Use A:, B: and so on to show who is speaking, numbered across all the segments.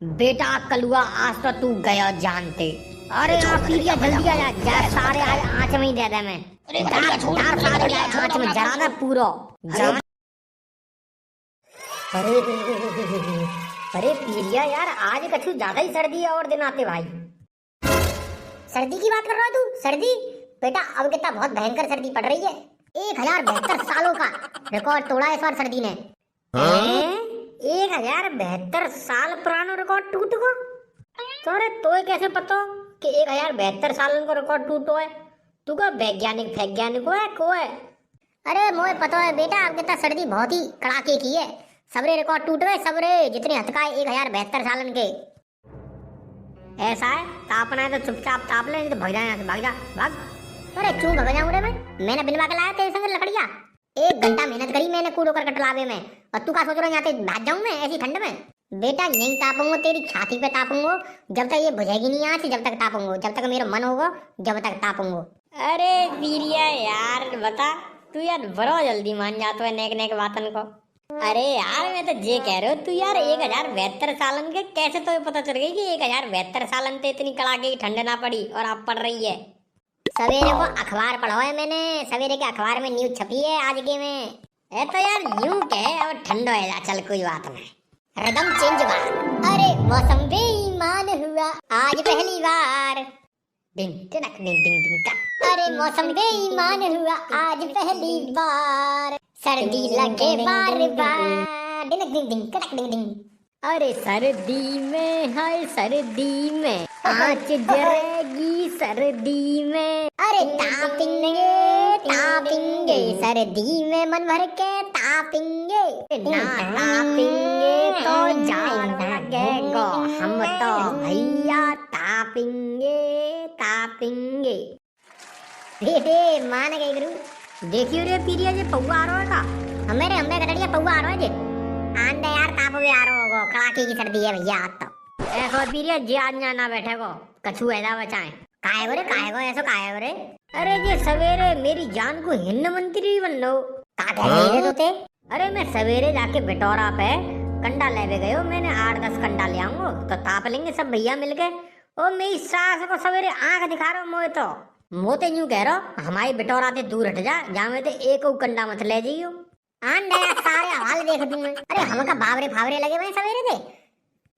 A: बेटा कलुआ आज तो तू गया जानते। अरे पीरिया जल्दी आ जा सारे आँच में ही दे दे मैं।
B: अरे भैया छोड़
A: सारे आँच में जरा दे पूरा जान। अरे अरे पीरिया यार आज कछु ज्यादा ही सर्दी है और दिन आते भाई। सर्दी की बात कर रहा है तू? सर्दी बेटा अब कितना बहुत भयंकर सर्दी पड़ रही है। 1072 सालों का रिकॉर्ड तोड़ा इस बार सर्दी ने। 1072 साल पुराना रिकॉर्ड टूट गो। तो कैसे पता कि 1072 साल का रिकॉर्ड टूटो है? तू का वैज्ञानिक है को है? अरे मोए पता है बेटा अब कितना सर्दी बहुत ही कड़ाके की है। सबरे रिकॉर्ड टूट गए सबरे जितने हथकाए 1072 सालन के। ऐसा है तापना है तो चुपचाप ताप ले, नहीं तो भाग जा यहाँ से, भाग जा भाग। अरे क्यों भाग जाऊं रे मैंने बिनवा के लाया तेरे संग लकड़िया। 1 घंटा मेहनत करी मैंने कूड़ो करकट लावे में, और तू का सोच रहा है यहाँ से भाग जाऊं मैं ऐसी ठंड में? बेटा यहीं तापूंगा तेरी छाती पे तापूंगा जब तक ये बुझेगी नहीं आँच, जब तक तापूंगा, जब तक मेरा मन होगा जब तक तापूंगा। अरे वीरिया यार बता तू यार बड़ा जल्दी मान जाता है नेक नेक बातन को। अरे यार मैं तो ये कह रहा हूँ तू यार 1072 सालन के कैसे तो पता चल गई कि 1072 सालन ते इतनी कड़ाके की ठंड ना पड़ी और अब पड़ रही है। सवेरे को अखबार पढ़ा है मैंने, सवेरे के अखबार में न्यूज छपी है आज के में। ए तो यार यूं कह अब ठंड हो जा चल कोई बात नहीं, रिदम चेंज बार। अरे मौसम बेईमान हुआ आज पहली बार। डिंग टनक डिंग डिंग डिंग टक। अरे मौसम बेईमान हुआ आज पहली बार, सर्दी लगे बार बार। डिंग डिंग डिंग टनक डिंग डिंग। अरे सर्दी में हाय सर्दी में आँच जरेगी सर्दी में। अरे तापेंगे तापेंगे सर्दी में मन भर के तापेंगे, ना तापेंगे तो जान लगेगा हम तो भैया तापेंगे तापेंगे। रे मान गए गुरु। देखियो रे पीरिया जे पौआ आ रहा है का हमें गडड़िया पौआ आ रहा है जे आंदे यार ताप भी आ रहा होगा, कड़ाके की सर्दी है भैया आज तो। ऐसा पीरिया जे आज ना बैठे को कछु ऐसा बचाए काहे को ऐसा काहे बोरे। अरे ये सवेरे मेरी जान को हिन्न मंत्री बन लो का कह रहे थे। अरे मैं सवेरे जाके बिटोरा पे कंडा लेवे गयो, मैंने 8-10 कंडा ले आऊंगा तो ताप लेंगे सब भैया मिलके। ओ मेरी सास को सवेरे आंख दिखा रहा मोए तो मोते यूं कह रहा हमारी बिटोरा से दूर हट जा, जावे तो एक कंडा मत ले जाइयो। आंडा सारे हाल देख दूंगा। अरे हमका बावरे फावरे लगे हुए सवेरे से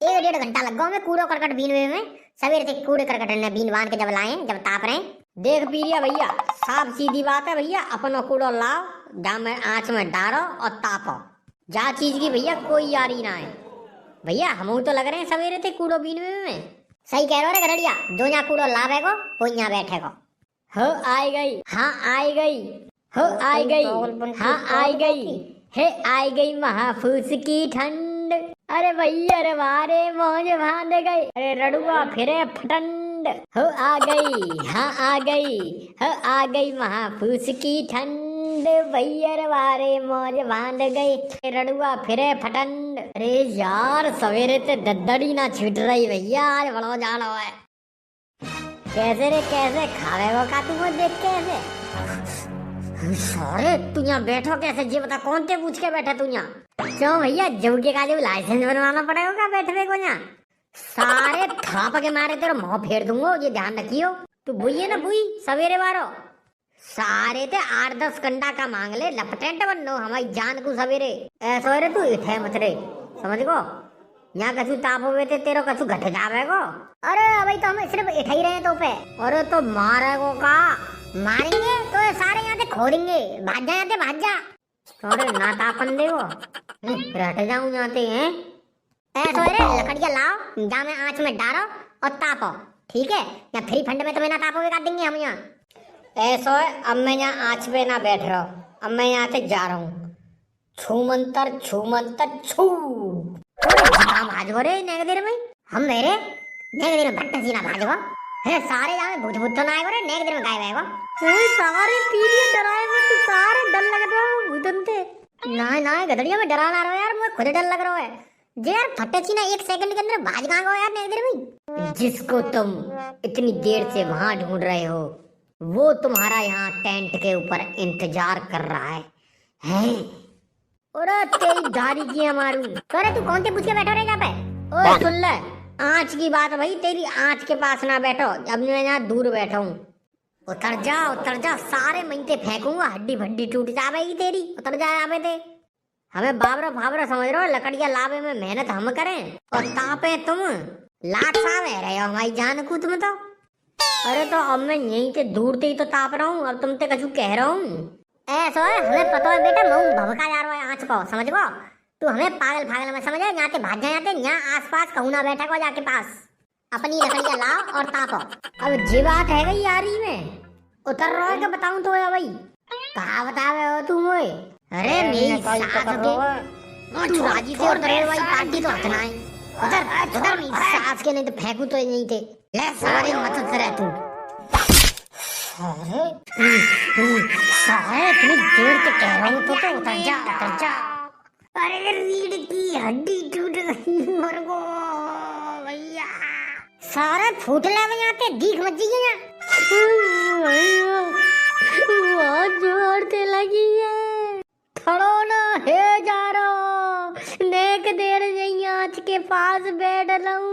A: 1-1.5 घंटा लग गया मैं कूड़ो करकट बीनवे में। सवेरे से कूड़े करकट ने बीन बांध के जब लाए जब ताप रहे। देख पीरिया भैया साफ सीधी बात है भैया, अपनो कूड़ो लाओ जा में आँच में डारो और तापो, जा चीज की भैया कोई यारी ना है भैया। हम तो लग रहे हैं सवेरे से कूड़ो बीनवे में। सही कह रहे हो रे गडड़िया, जो यहाँ कूड़ो लावे को वो यहाँ बैठे को। हो आई गई हाँ आई गई, हो आई गई हाँ आई गई, हे आई गई महाफूस की ठंड। अरे भैया रे वारे मौज बांध गई, अरे रड़ुआ फिरे फटंड। हो आ गई हाँ आ गई, हो आ गई महाफूस की ठंड। भैया रे वारे मौज बांध गई, रड़ुआ फिरे फटंड। अरे यार सवेरे ते दद्दड़ी ना छूट रही भैया, आज बड़ो जानो है। कैसे रे कैसे खावे वो का तू देख के ऐसे। सारे तू यहाँ बैठो कैसे जी बता, कौन ते पूछ के बैठा तू यहाँ? क्यों भैया जब के काजे लाइसेंस बनवाना पड़ेगा क्या बैठने को यहाँ? सारे थाप के मारे तेरा मुंह फेर दूंगा, ये ध्यान रखियो। तू बुई है ना बुई सवेरे बारो सारे ते 8-10 कंडा का मांग ले, लपटेंट बनो हमारी जान को सवेरे। ऐसा रे तू इठे मत रे समझ को, यहाँ कछु ताप हुए थे तेरो कछु घट जावे को। अरे अभी तो हम सिर्फ इठा ही रहे तो पे। अरे तो मारे को का मारेंगे तो सारे यहाँ से खोदेंगे, भाग जा यहाँ से भाग जा। थोड़े ना तापन दे वो रट जाऊं यहाँ से हैं। ऐसा रे लकड़ियाँ लाओ जा में आँच में डालो और तापो, ठीक है? या फ्री फंड में तुम्हें ना तापोगे काट देंगे हम यहाँ। ऐसा है अब मैं यहाँ आँच पे ना बैठ रहा हूँ, अब मैं यहाँ से जा रहा हूँ। छू मंतर छू काम भाजो रे नेक देर में हम मेरे नेक देर में भट्ट सीना भाजो है सारे जामे भूत भूत ना आएगो रे नेक देर में गायब आएगो। ए सारे पीरियड डराए वो तो सारे डर लग रहा है भूतन से। ना गधड़िया में डरा ना रहा यार, मुझे खुद डर लग रहा है जे यार फट्टे सीना 1 सेकंड के अंदर भाज कहां गो यार नेक देर में। जिसको तुम इतनी देर से वहां ढूंढ रहे हो वो तुम्हारा यहाँ टेंट के ऊपर इंतजार कर रहा है। और तेरी दादी की मारू। अरे तू कौन से पूछ के बैठा रहे यहाँ पे? ओ सुन ले आँच की बात भाई, तेरी आँच के पास ना बैठो, अब मैं यहाँ दूर बैठा हूँ। उतर जा, सारे महीने फेंकूंगा, हड्डी भड्डी टूट जाएगी तेरी। उतर जा यहाँ पे थे। हमें बाबरा फाबरा समझ रहे हो, लकड़ियाँ लावे में मेहनत हम करें और तापे तुम। लाट साहब है रहे हो हमारी जान को तुम तो। अरे तो अब मैं यहीं से दूर से ही तो ताप रहा हूँ, अब तुम ते कछु कह रहा हूँ। ऐसा है, हमें पता है बेटा, मैं भभका जा रहा है आँच को, समझ गो। तू हमें पागल फागल में समझे, यहाँ से भाग जाते, यहाँ आस पास कहूँ ना बैठा को जाके पास। अपनी लकड़ियाँ लाओ और तापो। अब जी बात है गई यारी में, उतर रहा है क्या बताऊँ तो भाई। कहा बतावे हो तुम? अरे मेरी सास के तू राजी से उतरे भाई, पार्टी तो हटना है। उधर मेरी सास के, नहीं तो फेंकू तो नहीं थे। ले सारे मत उतरे तू। सारे इतनी देर से कह रहा हूँ तो उतर जा। अरे रीढ़ की हड्डी टूट गई मेरे को भैया। सारा फूट ले में आते दीख मच गई है। बहुत जोर से लगी है। खड़ो ना है जा रहा, नेक देर नहीं आँच के पास बैठ लूं।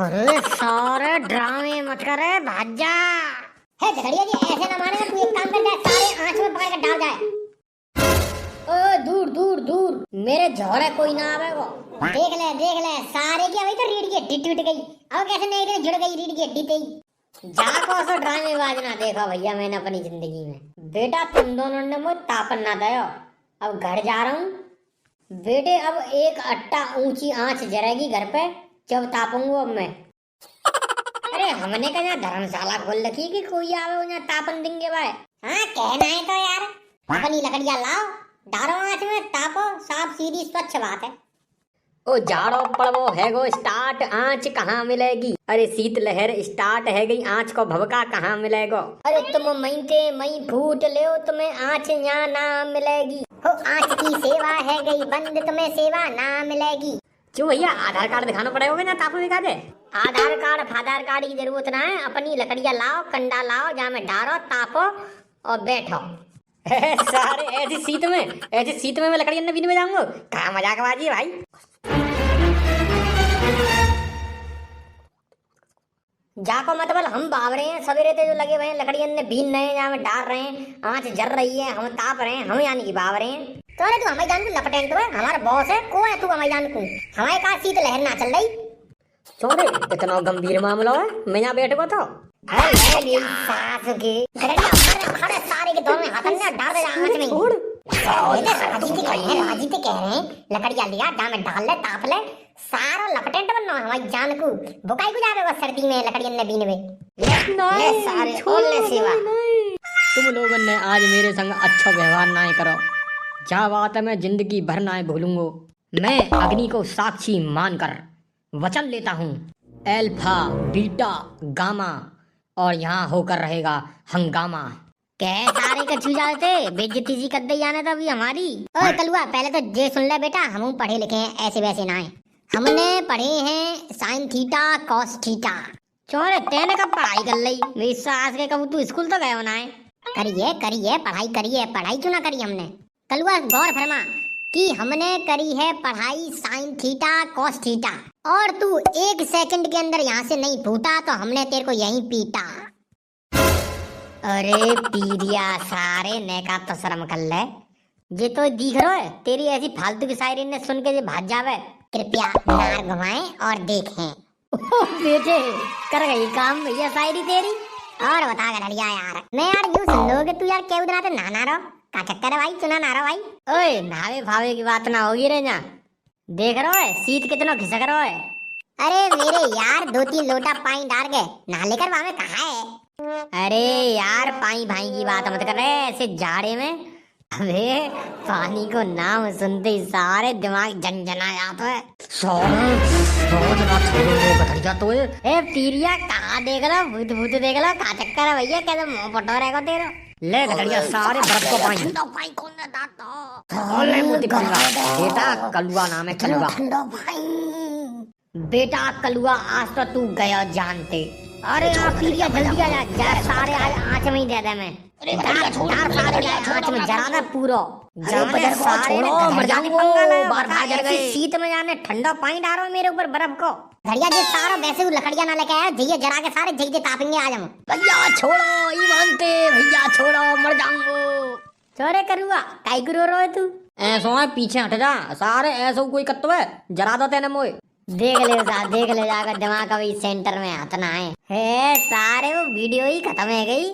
A: अरे सारे ड्रामे मत करे, भाग जा। है झगड़िया जी, ऐसे ना मारेगा, तू एक काम कर, जा सारे आँच में पकड़ कर डाल जाए। ओ दूर मेरे झोड़े कोई ना आवे वो। देख ले सारे की अभी तो रीढ़ की हड्डी टूट गई, अब कैसे नहीं रे जुड़ गई रीढ़ की हड्डी तेई। जाको सो ड्रामे बाजना देखा भैया मैंने अपनी जिंदगी में। बेटा तुम दोनों ने मुझे तापन ना दयो, अब घर जा रहा हूँ बेटे। अब एक अट्टा ऊंची आंच जरेगी घर पे, जब तापूंगा अब मैं। अरे हमने कहा यहाँ धर्मशाला खोल रखी कि कोई आवे उन्हें तापन देंगे भाई। हाँ कहना है तो यार, अपनी लकड़ियाँ लाओ, डालो आंच में, तापो, साफ सीधी स्वच्छ बात है। ओ जाड़ो पड़वो है गो स्टार्ट, आंच कहाँ मिलेगी? अरे शीत लहर स्टार्ट है गई, आंच को भभका कहाँ मिलेगो? अरे तुम मई फूट ले, तुम्हें आंच यहाँ ना मिलेगी। हो आंच की सेवा है गई बंद, तुम्हें सेवा ना मिलेगी। क्यों भैया, आधार कार्ड दिखाना पड़ेगा ना, तापो दिखा दे। आधार कार्ड की जरूरत ना है, अपनी लकड़ियाँ लाओ, कंडा लाओ, जहाँ में डालो, तापो और बैठो। सारे ऐसी शीत में मैं लकड़ियाँ बीन में जाऊंगा, कहाँ मजाक बाजी भाई। जाको मतलब हम बावरे हैं, सवेरे से जो लगे हुए हैं लकड़ियाँ ने बीन रहे हैं, जहाँ में डाल रहे हैं, आँच जर रही है, हम ताप रहे हैं, हम यानी कि बावरे हैं। तो अरे तू हमारी जान को लपटें तो है, हमारा बॉस है, को है तू हमारी जान को? हमारे कहा शीत लहर ना चल रही। छोड़े, इतना गंभीर मामला है, मैं यहाँ बैठ गया था। मेरी सास के सारे के दोनों हाथ में डाल दे आंच में। राजी से कह रहे हैं लकड़ियाँ लिया, जहाँ में डाल ले, ताप ले, सारा लपटेंट बनना हमारी जान को। बुकाई को जावे बस सर्दी में लकड़ियाँ ने बीन में। ले सारे ओले सेवा।
B: तुम लोगों ने आज मेरे संग अच्छा व्यवहार ना करो, क्या बात है, मैं जिंदगी भर ना भूलूंगा। मैं अग्नि को साक्षी मानकर वचन लेता हूँ, अल्फा बीटा गामा, और यहाँ होकर रहेगा हंगामा।
A: कह सारे कछु जाते बेइज्जती सी कर दे जाने तो अभी हमारी। ओए कलुआ, पहले तो जे सुन ले बेटा, हम पढ़े लिखे हैं, ऐसे वैसे ना है। हमने पढ़े हैं साइन थीटा कॉस थीटा। चोरे तेने कब पढ़ाई कर ली? मेरी सास के कब तू स्कूल तो गए होना है। करिए पढ़ाई क्यों ना करी हमने? कलुआ गौर फरमा कि हमने करी है पढ़ाई साइन थीटा कॉस थीटा, और तू एक सेकंड के अंदर यहाँ से नहीं फूटा तो हमने तेरे को यहीं पीटा। अरे पीरिया सारे ने का तो शर्म कर ले, ये तो दिख रहा है तेरी ऐसी फालतू की शायरी ने सुन के जो भाग जावे। कृपया नार घुमाएं और देखें। बेटे कर गई काम भैया शायरी तेरी। और बता गड़िया यार, मैं यार यूं सुन लो कि तू यार क्या उधर आते ना रहो, का चक्कर है भाई, सुना ना रहा भाई। ओए नावे भावे की बात ना होगी रे ना, देख रहा है शीत कितना खिसक रहा है। अरे मेरे यार 2-3 लोटा पानी डाल गए, ना लेकर वहां में कहा है। अरे यार पाई भाई की बात मत कर रहे ऐसे जाड़े में। अबे पानी को नाम सुनते ही सारे दिमाग झंझना जाता है। ए पीरिया कहाँ देख लो, भूत देख लो, का चक्कर है भैया, कैसे मुंह पटो रहेगा तेरा।
B: ले गठड़िया सारे बर्फ को पानी
A: कौन
B: बेटा कलुआ नाम है, कलुआ।
A: बेटा कलुआ आज तो तू गया जानते। अरे पीरिया जल्दी आ जा, सारे आँच में ही दे दे मैं। आँच में जरा ना पूरा शीत में जाने ठंडा पानी डालो मेरे ऊपर बर्फ को। घड़िया जी सारा वैसे लकड़ियां ना लेके आया जइए जरा के सारे जइए तापेंगे आज हम।
B: भैया छोड़ो ई मानते, भैया छोड़ो मर जाऊंगो।
A: चोरे करूआ काई गुरो रोए तू।
B: ऐसो है पीछे हट जा, सारे ऐसो कोई कत्तो है जरा दो तेने मोए।
A: देख ले साहब देख ले जाकर दिमाग अभी सेंटर में हाथ ना आए है सारे वो वीडियो ही खत्म है गई।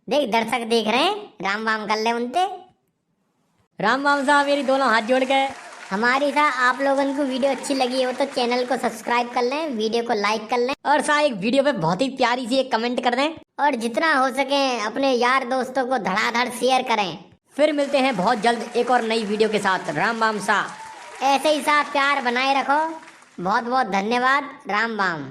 A: देख दर्शक देख रहे हैं राम वाम कर ले उनते।
B: राम राम साहब मेरी दोनों हाथ जोड़ के।
A: हमारी सा आप लोगों को वीडियो अच्छी लगी हो तो चैनल को सब्सक्राइब कर लें, वीडियो को लाइक कर लें
B: और साहब एक वीडियो पे बहुत ही प्यारी सी एक कमेंट कर दें
A: और जितना हो सके अपने यार दोस्तों को धड़ाधड़ शेयर करें।
B: फिर मिलते हैं बहुत जल्द एक और नई वीडियो के साथ। राम राम सा।
A: ऐसे ही सा प्यार बनाए रखो। बहुत बहुत धन्यवाद। राम राम।